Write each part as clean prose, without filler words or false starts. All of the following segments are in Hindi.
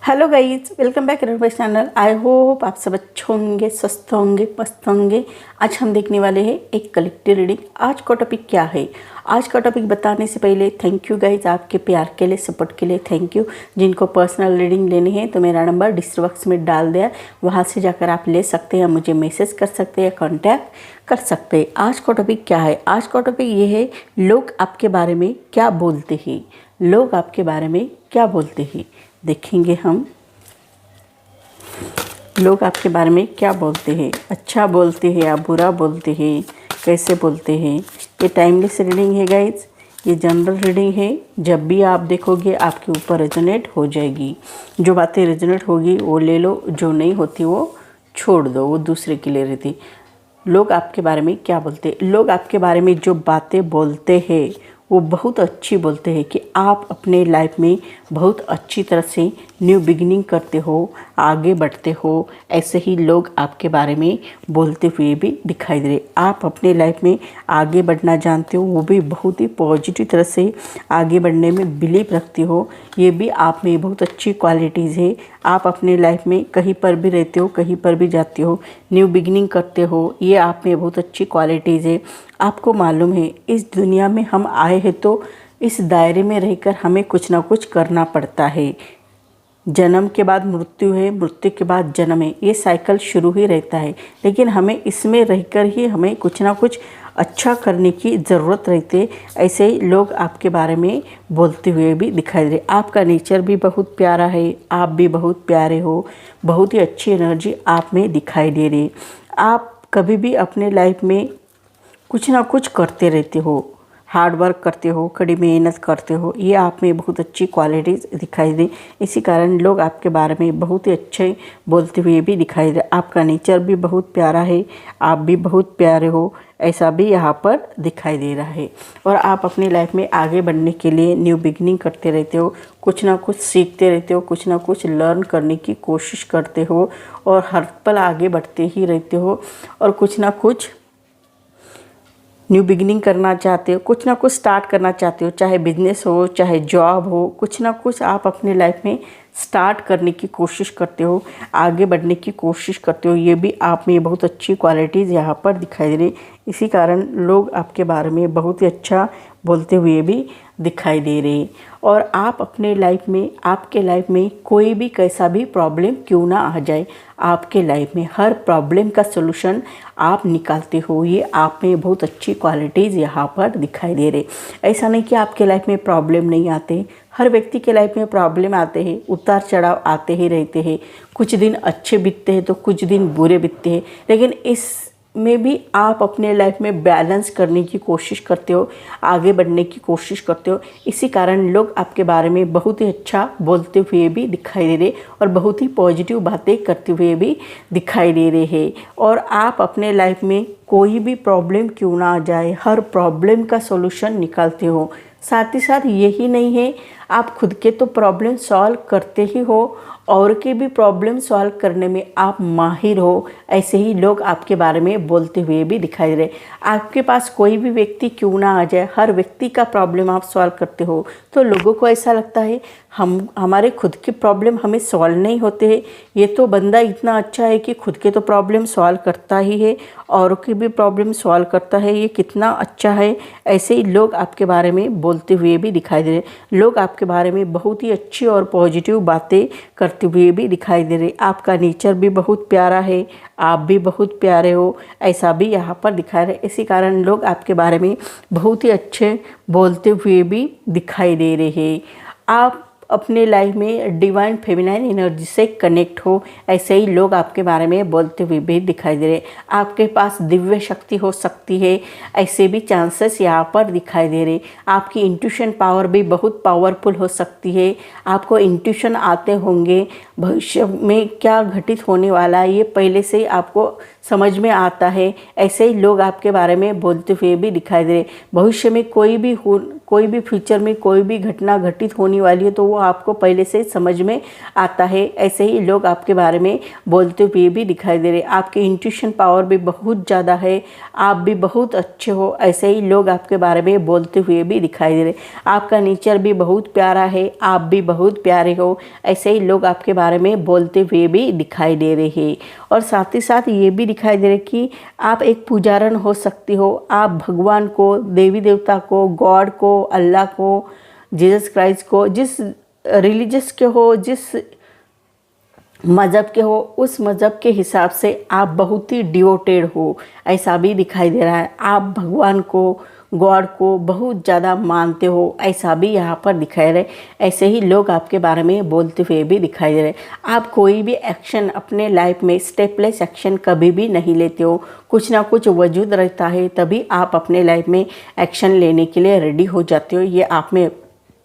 Hello guys, welcome back my channel. I hope आप सब अच्छे होंगे, स्वस्थ होंगे, मस्त होंगे। आज हम देखने वाले हैं एक कलेक्टिव रीडिंग। आज का टॉपिक क्या है? आज का टॉपिक बताने से पहले थैंक यू गाइज, आपके प्यार के लिए, सपोर्ट के लिए थैंक यू। जिनको पर्सनल रीडिंग लेनी है तो मेरा नंबर डिस्क्रिप्शन बॉक्स में डाल दिया, वहाँ से जाकर आप ले सकते हैं, मुझे मैसेज कर सकते हैं, कॉन्टैक्ट कर सकते हैं। आज का टॉपिक क्या है? आज का टॉपिक ये है, लोग आपके बारे में क्या बोलते हैं। लोग आपके बारे में क्या बोलते हैं देखेंगे हम। लोग आपके बारे में क्या बोलते हैं, अच्छा बोलते हैं या बुरा बोलते हैं, कैसे बोलते हैं। ये टाइमलेस रीडिंग है गाइज, ये जनरल रीडिंग है। जब भी आप देखोगे आपके ऊपर रेजोनेट हो जाएगी। जो बातें रेजोनेट होगी वो ले लो, जो नहीं होती वो छोड़ दो, वो दूसरे के लिए रहती। लोग आपके बारे में क्या बोलते हैं? लोग आपके बारे में जो बातें बोलते हैं वो बहुत अच्छी बोलते हैं कि आप अपने लाइफ में बहुत अच्छी तरह से न्यू बिगिनिंग करते हो, आगे बढ़ते हो। ऐसे ही लोग आपके बारे में बोलते हुए भी दिखाई दे रहे। आप अपने लाइफ में आगे बढ़ना जानते हो, वो भी बहुत ही पॉजिटिव तरह से आगे बढ़ने में बिलीव रखते हो। ये भी आप में बहुत अच्छी क्वालिटीज़ है। आप अपने लाइफ में कहीं पर भी रहते हो, कहीं पर भी जाते हो, न्यू बिगिनिंग करते हो, ये आप में बहुत अच्छी क्वालिटीज़ है। आपको मालूम है इस दुनिया में हम आए हैं तो इस दायरे में रहकर हमें कुछ ना कुछ करना पड़ता है। जन्म के बाद मृत्यु है, मृत्यु के बाद जन्म है, ये साइकिल शुरू ही रहता है। लेकिन हमें इसमें रहकर ही हमें कुछ ना कुछ अच्छा करने की ज़रूरत रहती है। ऐसे ही लोग आपके बारे में बोलते हुए भी दिखाई दे रहे। आपका नेचर भी बहुत प्यारा है, आप भी बहुत प्यारे हो, बहुत ही अच्छी एनर्जी आप में दिखाई दे रही। आप कभी भी अपने लाइफ में कुछ ना कुछ करते रहते हो, हार्ड वर्क करते हो, कड़ी मेहनत करते हो, ये आप में बहुत अच्छी क्वालिटीज़ दिखाई दे। इसी कारण लोग आपके बारे में बहुत ही अच्छे बोलते हुए भी दिखाई दे। आपका नेचर भी बहुत प्यारा है, आप भी बहुत प्यारे हो, ऐसा भी यहाँ पर दिखाई दे रहा है। और आप अपनी लाइफ में आगे बढ़ने के लिए न्यू बिगिनिंग करते रहते हो, कुछ ना कुछ सीखते रहते हो, कुछ ना कुछ लर्न करने की कोशिश करते हो और हर पल आगे बढ़ते ही रहते हो और कुछ ना कुछ न्यू बिगिनिंग करना चाहते हो, कुछ ना कुछ स्टार्ट करना चाहते हो, चाहे बिजनेस हो, चाहे जॉब हो, कुछ ना कुछ आप अपने लाइफ में स्टार्ट करने की कोशिश करते हो, आगे बढ़ने की कोशिश करते हो। ये भी आप में बहुत अच्छी क्वालिटीज़ यहाँ पर दिखाई दे रही। इसी कारण लोग आपके बारे में बहुत ही अच्छा बोलते हुए भी दिखाई दे रहे। और आप अपने लाइफ में, आपके लाइफ में कोई भी कैसा भी प्रॉब्लम क्यों ना आ जाए, आपके लाइफ में हर प्रॉब्लम का सलूशन आप निकालते हो। ये आप में बहुत अच्छी क्वालिटीज़ यहाँ पर दिखाई दे रहे। ऐसा नहीं कि आपके लाइफ में प्रॉब्लम नहीं आते, हर व्यक्ति के लाइफ में प्रॉब्लम आते हैं, उतार चढ़ाव आते ही रहते हैं। कुछ दिन अच्छे बीतते हैं तो कुछ दिन बुरे बीतते हैं, लेकिन इस में भी आप अपने लाइफ में बैलेंस करने की कोशिश करते हो, आगे बढ़ने की कोशिश करते हो। इसी कारण लोग आपके बारे में बहुत ही अच्छा बोलते हुए भी दिखाई दे रहे और बहुत ही पॉजिटिव बातें करते हुए भी दिखाई दे रहे हैं। और आप अपने लाइफ में कोई भी प्रॉब्लम क्यों ना आ जाए, हर प्रॉब्लम का सॉल्यूशन निकालते हो। साथ ही साथ यही नहीं है, आप खुद के तो प्रॉब्लम सॉल्व करते ही हो, और के भी प्रॉब्लम सॉल्व करने में आप माहिर हो। ऐसे ही लोग आपके बारे में बोलते हुए भी दिखाई दे रहे। आपके पास कोई भी व्यक्ति क्यों ना आ जाए, हर व्यक्ति का प्रॉब्लम आप सॉल्व करते हो, तो लोगों को ऐसा लगता है हमारे खुद के प्रॉब्लम हमें सॉल्व नहीं होते हैं। ये तो बंदा इतना अच्छा है कि खुद के तो प्रॉब्लम सॉल्व करता ही है, औरों की भी प्रॉब्लम सॉल्व करता है, ये कितना अच्छा है। ऐसे ही लोग आपके बारे में बोलते हुए भी दिखाई दे रहे। लोग आपके बारे में बहुत ही अच्छी और पॉजिटिव बातें करते हुए भी दिखाई दे रहे। आपका नेचर भी बहुत प्यारा है, आप भी बहुत प्यारे हो, ऐसा भी यहाँ पर दिखा रहे। इसी कारण लोग आपके बारे में बहुत ही अच्छे बोलते हुए भी दिखाई दे रहे हैं। आप अपने लाइफ में डिवाइन फेमिनाइन एनर्जी से कनेक्ट हो, ऐसे ही लोग आपके बारे में बोलते हुए भी दिखाई दे रहे। आपके पास दिव्य शक्ति हो सकती है, ऐसे भी चांसेस यहाँ पर दिखाई दे रहे। आपकी इंट्यूशन पावर भी बहुत पावरफुल हो सकती है। आपको इंट्यूशन आते होंगे, भविष्य में क्या घटित होने वाला है ये पहले से ही आपको समझ में आता है। ऐसे ही लोग आपके बारे में बोलते हुए भी दिखाई दे रहे। भविष्य में कोई भी कोई भी फ्यूचर में कोई भी घटना घटित होने वाली है तो वो आपको पहले से समझ में आता है। ऐसे ही लोग आपके बारे में बोलते हुए भी दिखाई दे रहे। आपकी इंट्यूशन पावर भी बहुत ज़्यादा है, आप भी बहुत अच्छे हो, ऐसे ही लोग आपके बारे में बोलते हुए भी दिखाई दे रहे। आपका नेचर भी बहुत प्यारा है, आप भी बहुत प्यारे हो, ऐसे ही लोग आपके बारे में बोलते हुए भी दिखाई दे रहे हैं। और साथ ही साथ ये भी दिखाई दे रहे कि आप एक पुजारन हो सकती हो। आप भगवान को, देवी देवता को, गॉड को, अल्लाह को, जीसस क्राइस्ट को, जिस रिलीजियस के हो, जिस मज़हब के हो, उस मज़हब के हिसाब से आप बहुत ही डिवोटेड हो, ऐसा भी दिखाई दे रहा है। आप भगवान को, गॉड को बहुत ज़्यादा मानते हो, ऐसा भी यहाँ पर दिखाई रहे। ऐसे ही लोग आपके बारे में बोलते हुए भी दिखाई दे रहे। आप कोई भी एक्शन अपने लाइफ में स्टेपलेस एक्शन कभी भी नहीं लेते हो, कुछ ना कुछ वजूद रहता है तभी आप अपने लाइफ में एक्शन लेने के लिए रेडी हो जाते हो। ये आप में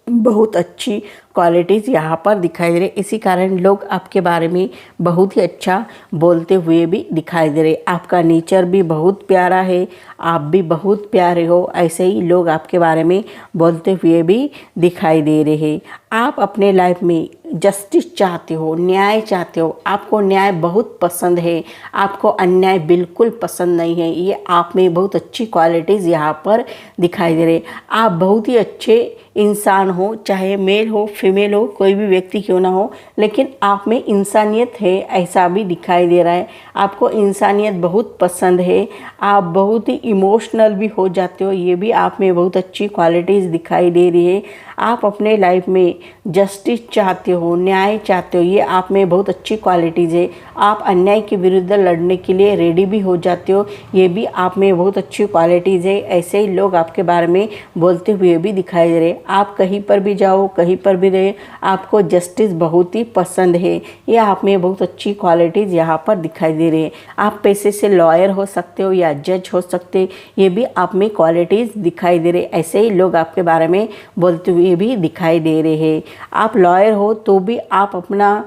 बहुत अच्छी क्वालिटीज़ यहाँ पर दिखाई दे रही। इसी कारण लोग आपके बारे में बहुत ही अच्छा बोलते हुए भी दिखाई दे रहे। आपका नेचर भी बहुत प्यारा है, आप भी बहुत प्यारे हो, ऐसे ही लोग आपके बारे में बोलते हुए भी दिखाई दे रहे हैं। आप अपने लाइफ में जस्टिस चाहते हो, न्याय चाहते हो, आपको न्याय बहुत पसंद है, आपको अन्याय बिल्कुल पसंद नहीं है। ये आप में बहुत अच्छी क्वालिटीज़ यहाँ पर दिखाई दे रहे। आप बहुत ही अच्छे इंसान हो, चाहे मेल हो फीमेल हो, कोई भी व्यक्ति क्यों ना हो, लेकिन आप में इंसानियत है, ऐसा भी दिखाई दे रहा है। आपको इंसानियत बहुत पसंद है, आप बहुत ही इमोशनल भी हो जाते हो, ये भी आप में बहुत अच्छी क्वालिटीज़ दिखाई दे रही है। आप अपने लाइफ में जस्टिस चाहते हो, न्याय चाहते हो, ये आप में बहुत अच्छी क्वालिटीज़ है। आप अन्याय के विरुद्ध लड़ने के लिए रेडी भी हो जाते हो, ये भी आप में बहुत अच्छी क्वालिटीज़ है। ऐसे ही लोग आपके बारे में बोलते हुए भी दिखाई दे रहे। आप कहीं पर भी जाओ, कहीं पर भी रहे, आपको जस्टिस बहुत ही पसंद है, ये आप में बहुत अच्छी क्वालिटीज़ यहाँ पर दिखाई दे रही है। आप पैसे से लॉयर हो सकते हो या जज हो सकते, ये भी आप में क्वालिटीज़ दिखाई दे रहे। ऐसे ही लोग आपके बारे में बोलते हुए भी दिखाई दे रहे हैं। आप लॉयर हो तो भी आप अपना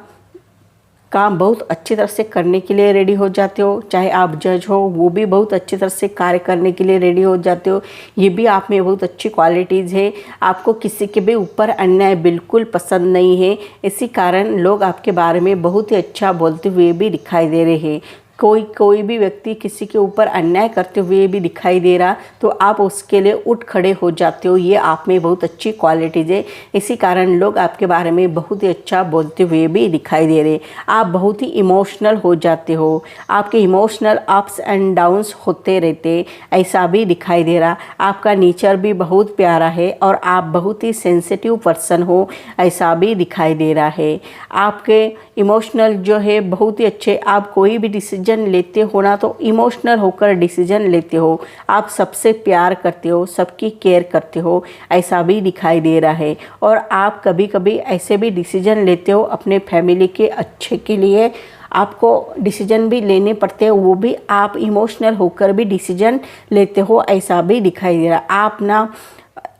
काम बहुत अच्छी तरह से करने के लिए रेडी हो जाते हो, चाहे आप जज हो वो भी बहुत अच्छी तरह से कार्य करने के लिए रेडी हो जाते हो, ये भी आप में बहुत अच्छी क्वालिटीज़ है। आपको किसी के भी ऊपर अन्याय बिल्कुल पसंद नहीं है, इसी कारण लोग आपके बारे में बहुत ही अच्छा बोलते हुए भी दिखाई दे रहे हैं। कोई भी व्यक्ति किसी के ऊपर अन्याय करते हुए भी दिखाई दे रहा तो आप उसके लिए उठ खड़े हो जाते हो, ये आप में बहुत अच्छी क्वालिटीज़ है। इसी कारण लोग आपके बारे में बहुत ही अच्छा बोलते हुए भी दिखाई दे रहे। आप बहुत ही इमोशनल हो जाते हो, आपके इमोशनल अप्स एंड डाउन्स होते रहते, ऐसा भी दिखाई दे रहा। आपका नेचर भी बहुत प्यारा है और आप बहुत ही सेंसिटिव पर्सन हो, ऐसा भी दिखाई दे रहा है। आपके इमोशनल जो है बहुत ही अच्छे, आप कोई भी डिसीजन लेते हो ना तो इमोशनल होकर डिसीजन लेते हो, आप सबसे प्यार करते हो, सबकी केयर करते हो, ऐसा भी दिखाई दे रहा है। और आप कभी कभी ऐसे भी डिसीजन लेते हो अपने फैमिली के अच्छे के लिए, आपको डिसीजन भी लेने पड़ते हैं, वो भी आप इमोशनल होकर भी डिसीजन लेते हो, ऐसा भी दिखाई दे रहा।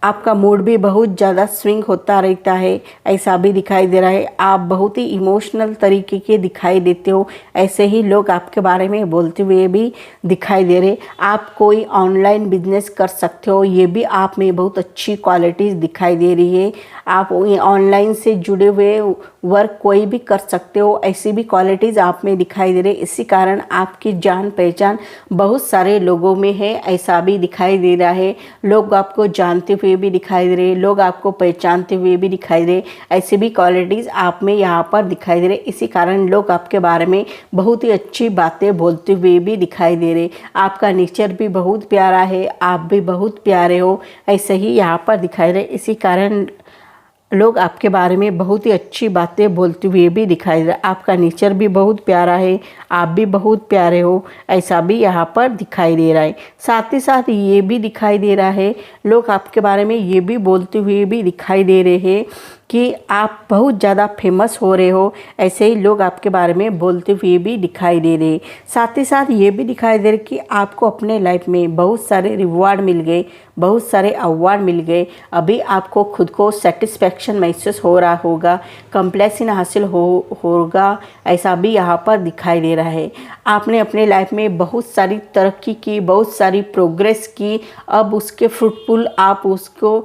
आपका मूड भी बहुत ज़्यादा स्विंग होता रहता है, ऐसा भी दिखाई दे रहा है। आप बहुत ही इमोशनल तरीके के दिखाई देते हो, ऐसे ही लोग आपके बारे में बोलते हुए भी दिखाई दे रहे। आप कोई ऑनलाइन बिजनेस कर सकते हो, ये भी आप में बहुत अच्छी क्वालिटीज़ दिखाई दे रही है। आप ऑनलाइन से जुड़े हुए वर्क कोई भी कर सकते हो, ऐसी भी क्वालिटीज़ आप में दिखाई दे रही। इसी कारण आपकी जान पहचान बहुत सारे लोगों में है, ऐसा भी दिखाई दे रहा है। लोग आपको जानते हुए भी दिखाई दे रहे, लोग आपको पहचानते हुए भी दिखाई दे रहे, ऐसी भी क्वालिटीज़ आप में यहाँ पर दिखाई दे रहे। इसी कारण लोग आपके बारे में बहुत ही अच्छी बातें बोलते हुए भी दिखाई दे रहे। आपका नेचर भी बहुत प्यारा है, आप भी बहुत प्यारे हो, ऐसे ही यहाँ पर दिखाई दे। इसी कारण लोग आपके बारे में बहुत ही अच्छी बातें बोलते हुए भी दिखाई दे रहा। आपका नेचर भी बहुत प्यारा है, आप भी बहुत प्यारे हो, ऐसा भी यहाँ पर दिखाई दे रहा है। साथ ही साथ ये भी दिखाई दे रहा है, लोग आपके बारे में ये भी बोलते हुए भी दिखाई दे रहे हैं कि आप बहुत ज़्यादा फेमस हो रहे हो, ऐसे ही लोग आपके बारे में बोलते हुए भी दिखाई दे रहे। साथ ही साथ ये भी दिखाई दे रहे कि आपको अपने लाइफ में बहुत सारे रिवॉर्ड मिल गए, बहुत सारे अवार्ड मिल गए। अभी आपको खुद को सेटिस्फैक्शन महसूस हो रहा होगा, कंप्लेसन हासिल होगा, ऐसा भी यहाँ पर दिखाई दे रहा है। आपने अपने लाइफ में बहुत सारी तरक्की की, बहुत सारी प्रोग्रेस की, अब उसके फ्रूटफुल आप उसको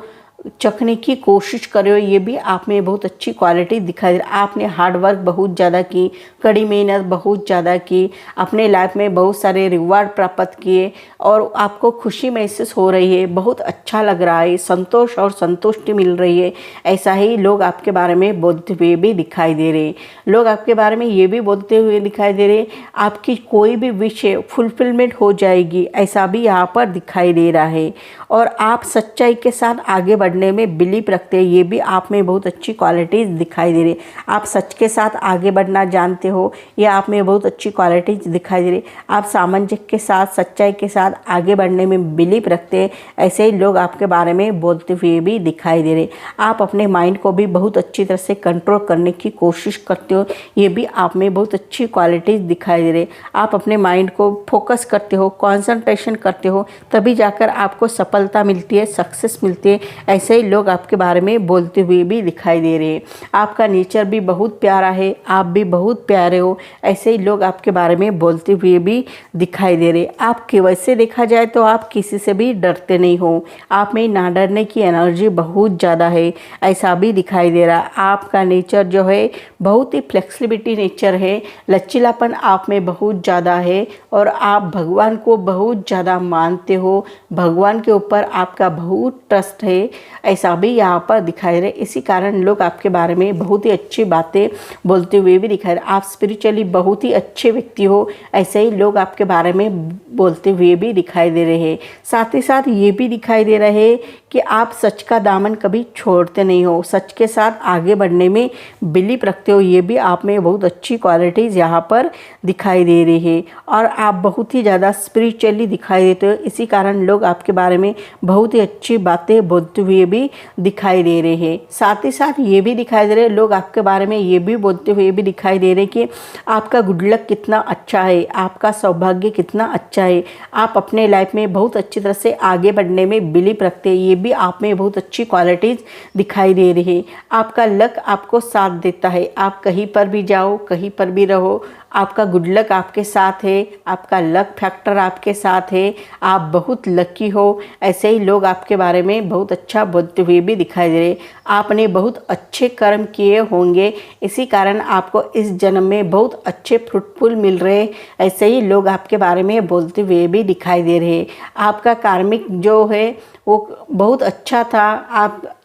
चखने की कोशिश कर रहे हो, ये भी आप में बहुत अच्छी क्वालिटी दिखाई दे रही है। आपने हार्ड वर्क बहुत ज़्यादा की, कड़ी मेहनत बहुत ज़्यादा की, अपने लाइफ में बहुत सारे रिवार्ड प्राप्त किए और आपको खुशी महसूस हो रही है, बहुत अच्छा लग रहा है, संतोष और संतुष्टि मिल रही है। ऐसा ही लोग आपके बारे में बोलते हुए भी दिखाई दे रहे हैं। लोग आपके बारे में ये भी बोलते हुए दिखाई दे रहे, आपकी कोई भी विश फुलफिलमेंट हो जाएगी, ऐसा भी यहाँ पर दिखाई दे रहा है। और आप सच्चाई के साथ आगे बढ़ने में बिलीव रखते हैं, ये भी आप में बहुत अच्छी क्वालिटीज़ दिखाई दे रही। आप सच के साथ आगे बढ़ना जानते हो, ये आप में बहुत अच्छी क्वालिटीज़ दिखाई दे रही। आप सामंजस्य के साथ, सच्चाई के साथ आगे बढ़ने में बिलीव रखते हैं, ऐसे ही लोग आपके बारे में बोलते हुए भी दिखाई दे रहे। आप अपने माइंड को भी बहुत अच्छी तरह से कंट्रोल करने की कोशिश करते हो, ये भी आप में बहुत अच्छी क्वालिटीज़ दिखाई दे रही। आप अपने माइंड को फोकस करते हो, कॉन्संट्रेशन करते हो, तभी जाकर आपको सफलता मिलती है, सक्सेस मिलती है। ऐसे ही लोग आपके बारे में बोलते हुए भी दिखाई दे रहे हैं। आपका नेचर भी बहुत प्यारा है, आप भी बहुत प्यारे हो, ऐसे ही लोग आपके बारे में बोलते हुए भी दिखाई दे रहे। आपके वैसे देखा जाए तो आप किसी से भी डरते नहीं हो, आप में ना डरने की एनर्जी बहुत ज़्यादा है, ऐसा भी दिखाई दे रहा। आपका नेचर जो है बहुत ही फ्लेक्सिबिलिटी नेचर है, लचीलापन आप में बहुत ज़्यादा है और आप भगवान को बहुत ज़्यादा मानते हो, भगवान के ऊपर आपका बहुत ट्रस्ट है, ऐसा भी यहाँ पर दिखाई दे रहा है। इसी कारण लोग आपके बारे में बहुत ही अच्छी बातें बोलते हुए भी दिखाई दे रहे। आप स्पिरिचुअली बहुत ही अच्छे व्यक्ति हो, ऐसे ही लोग आपके बारे में बोलते हुए भी दिखाई दे रहे हैं। साथ ही साथ ये भी दिखाई दे रहे हैं कि आप सच का दामन कभी छोड़ते नहीं हो, सच के साथ आगे बढ़ने में बिलीव रखते हो, ये भी आप में बहुत अच्छी क्वालिटीज़ यहाँ पर दिखाई दे रही है। और आप बहुत ही ज़्यादा स्पिरिचुअली दिखाई देते हो, इसी कारण लोग आपके बारे में बहुत ही अच्छी बातें बोलते हुए भी दिखाई दे रहे हैं। साथ ही साथ ये भी दिखाई दे रहे लोग आपके बारे में ये भी बोलते हुए भी दिखाई दे रहे कि आपका गुड लक कितना अच्छा है, आपका सौभाग्य कितना अच्छा है, आप अपने लाइफ में बहुत अच्छी तरह से आगे बढ़ने में बिलीव रखते हैं, ये भी आप में बहुत अच्छी क्वालिटीज़ दिखाई दे रही है। आपका लक आपको साथ देता है, आप कहीं पर भी जाओ, कहीं पर भी रहो, आपका गुड लक आपके साथ है, आपका लक फैक्टर आपके साथ है, आप बहुत लकी हो, ऐसे ही लोग आपके बारे में बहुत अच्छा बोलते हुए भी दिखाई दे रहे। आपने बहुत अच्छे कर्म किए होंगे, इसी कारण आपको इस जन्म में बहुत अच्छे फ्रूटफुल मिल रहे, ऐसे ही लोग आपके बारे में बोलते हुए भी दिखाई दे रहे। आपका कार्मिक जो है वो बहुत अच्छा था,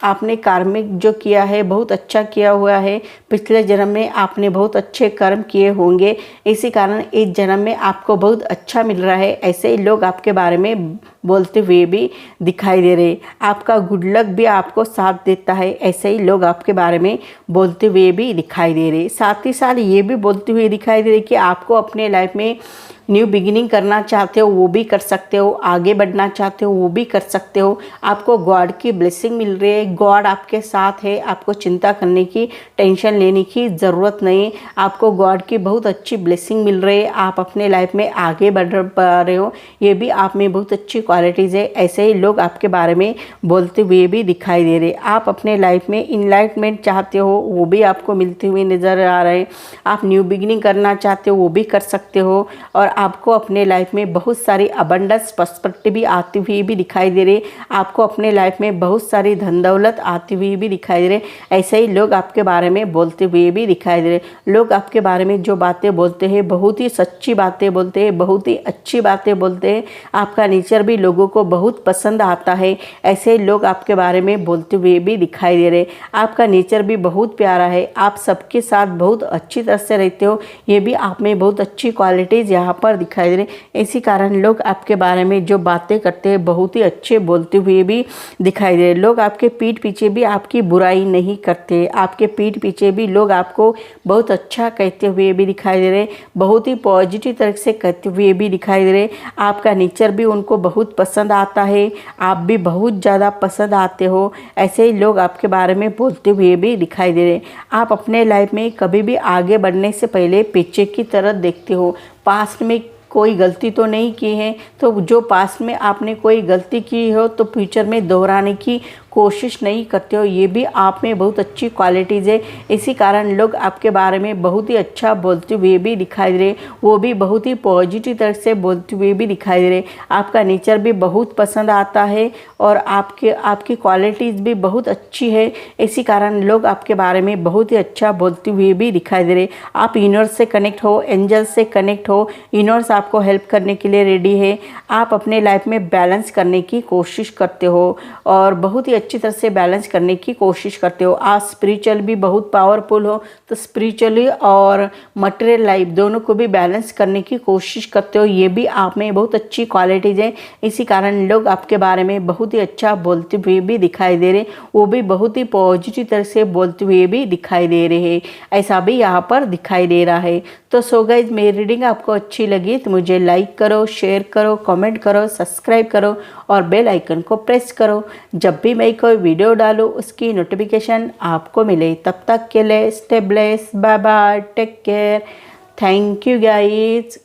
आपने कार्मिक जो किया है बहुत अच्छा किया हुआ है, पिछले जन्म में आपने बहुत अच्छे कर्म किए होंगे, इसी कारण इस जन्म में आपको बहुत अच्छा मिल रहा है, ऐसे ही लोग आपके बारे में बोलते हुए भी दिखाई दे रहे। आपका गुड लक भी आपको साथ देता है, ऐसे ही लोग आपके बारे में बोलते हुए भी दिखाई दे रहे। साथ ही साथ ये भी बोलते हुए दिखाई दे रहे कि आपको अपने लाइफ में न्यू बिगिनिंग करना चाहते हो वो भी कर सकते हो, आगे बढ़ना चाहते हो वो भी कर सकते हो। आपको गॉड की ब्लेसिंग मिल रही है, गॉड आपके साथ है, आपको चिंता करने की, टेंशन लेने की ज़रूरत नहीं। आपको गॉड की बहुत अच्छी ब्लेसिंग मिल रही है, आप अपने लाइफ में आगे बढ़ पा रहे हो, ये भी आप में बहुत अच्छी क्वालिटीज़ है, ऐसे ही लोग आपके बारे में बोलते हुए भी दिखाई दे रहे। आप अपने लाइफ में इनलाइटमेंट चाहते हो वो भी आपको मिलते हुए नज़र आ रहे हैं। आप न्यू बिगिनिंग करना चाहते हो वो भी कर सकते हो और आपको अपने लाइफ में बहुत सारी अबंडेंस प्रॉस्पेरिटी भी आती हुई भी दिखाई दे रही। आपको अपने लाइफ में बहुत सारी धन दौलत आती हुई भी दिखाई दे रही। ऐसे ही लोग आपके बारे में बोलते हुए भी दिखाई दे रहे। लोग आपके बारे में जो बातें बोलते हैं बहुत ही सच्ची बातें बोलते हैं, बहुत ही अच्छी बातें बोलते हैं। आपका नेचर भी लोगों को बहुत पसंद आता है, ऐसे लोग आपके बारे में बोलते हुए भी दिखाई दे रहे। आपका नेचर भी बहुत प्यारा है, आप सबके साथ बहुत अच्छी तरह से रहते हो, ये भी आप में बहुत अच्छी क्वालिटीज़ यहाँ पर दिखाई दे रहे। इसी कारण लोग आपके बारे में जो बातें करते हैं बहुत ही अच्छे बोलते हुए भी दिखाई दे रहे। लोग आपके पीठ पीछे भी आपकी बुराई नहीं करते, आपके पीठ पीछे भी लोग आपको बहुत अच्छा कहते हुए भी दिखाई दे रहे, बहुत ही पॉजिटिव तरह से कहते हुए भी दिखाई दे रहे। आपका नेचर भी उनको बहुत पसंद आता है, आप भी बहुत ज़्यादा पसंद आते हो, ऐसे ही लोग आपके बारे में बोलते हुए भी दिखाई दे रहे। आप अपने लाइफ में कभी भी आगे बढ़ने से पहले पीछे की तरफ देखते हो, पास्ट में कोई गलती तो नहीं की है, तो जो पास्ट में आपने कोई गलती की हो तो फ्यूचर में दोहराने की कोशिश नहीं करते हो, ये भी आप में बहुत अच्छी क्वालिटीज़ है। इसी कारण लोग आपके बारे में बहुत ही अच्छा बोलते हुए भी दिखाई दे रहे, वो भी बहुत ही पॉजिटिव तरह से बोलते हुए भी दिखाई दे रहे। आपका नेचर भी बहुत पसंद आता है और आपकी क्वालिटीज़ भी बहुत अच्छी है। इसी कारण लोग आपके बारे में बहुत ही अच्छा बोलते हुए भी दिखाई दे रहे। आप यूनिवर्स से कनेक्ट हो, एंजल से कनेक्ट हो, यूनिवर्स आपको हेल्प करने के लिए रेडी है। आप अपने लाइफ में बैलेंस करने की कोशिश करते हो और बहुत ही अच्छी तरह से बैलेंस करने की कोशिश करते हो। आप स्पिरिचुअल भी बहुत पावरफुल हो, तो स्पिरिचुअली और मटेरियल लाइफ दोनों को भी बैलेंस करने की कोशिश करते हो, ये भी आप में बहुत अच्छी क्वालिटीज़ है। इसी कारण लोग आपके बारे में बहुत ही अच्छा बोलते हुए भी दिखाई दे रहे, वो भी बहुत ही पॉजिटिव तरह से बोलते हुए भी दिखाई दे रहे हैं, ऐसा भी यहाँ पर दिखाई दे रहा है। तो सो गाइज, मेरी रीडिंग आपको अच्छी लगी तो मुझे लाइक करो, शेयर करो, कमेंट करो, सब्सक्राइब करो और बेल आइकन को प्रेस करो। जब भी मैं कोई वीडियो डालूँ उसकी नोटिफिकेशन आपको मिले। तब तक के लिए stay blessed, bye bye, take care, thank you guys.